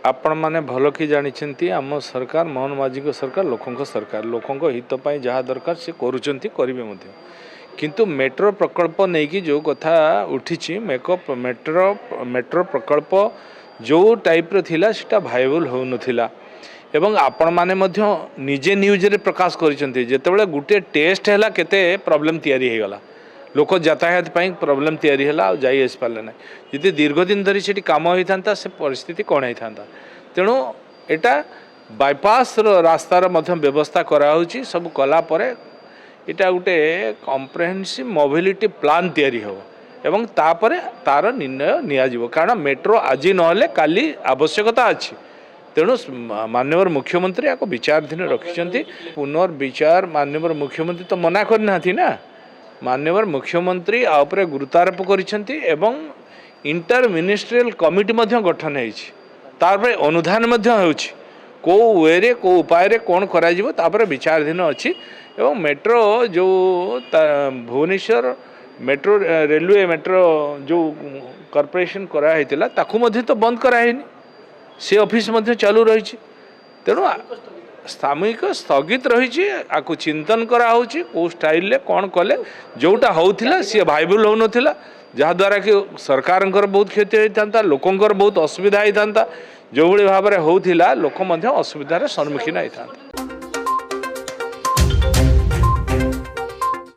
आपण मैंने भल कि जानी आम सरकार मोहन माझी सरकार लोकों हित जहाँ दरकार से करेंगे किंतु मेट्रो प्रकल्प नहीं कि जो कथा उठी मेट्रो प्रकल्प जो टाइप थिला सेटा भाइबल हो नथिला एवं आपण माने मध्य निजे न्यूज रे प्रकाश करिसेंती जेतेबेले गुटे टेस्ट हैला केते प्रॉब्लम तयारी हे गला लोक यातायात पाई प्रॉब्लम तयारी हैला जाई आस पारले ना जदि दीर्घ दिन धरी सेठी काम होइथांता से परिस्थिति कोन होइथांता तेणु एटा बाईपास रास्तार मध्य व्यवस्था करा होची सब कला परे एटा गोटे कम्प्रेहेन्सिव मोबिलिटी प्लान तैयारी हो एवं तापरे तार निर्णय नियाजिवो कारण मेट्रो आज नहले काली आवश्यकता अछि तेणु माननीय मुख्यमंत्री या विचारधीन रखिंट पुनर्विचार माननीय मुख्यमंत्री तो मना करना ना माननीय मुख्यमंत्री आपरे गुरुत्वारोप करिसेंती एवं इंटर मिनिस्ट्रियल कमिटी मध्य गठन होइछि तारपरे अनुधान मध्य होछि को वे को उपाय रे कौन करा जिवो तापरे विचारधीन अछि एवं मेट्रो जो भुवनेश्वर मेट्रो रेलवे मेट्रो जो कॉर्पोरेशन करा हेतिला ताकू मध्य तो बंद करा हेनी से ऑफिस मध्य चालू रही तेणु सामूहिक स्थगित रही आपको चिंतन करा होची को स्टाइल ले कौन कले जोटा होउथिला सी भाइबल हो नथिला जहाँद्वारा कि सरकार बहुत क्षति होता लोकंर बहुत असुविधा होता जो भाई भाव में होता लोक असुविधार सम्मुखीन होता।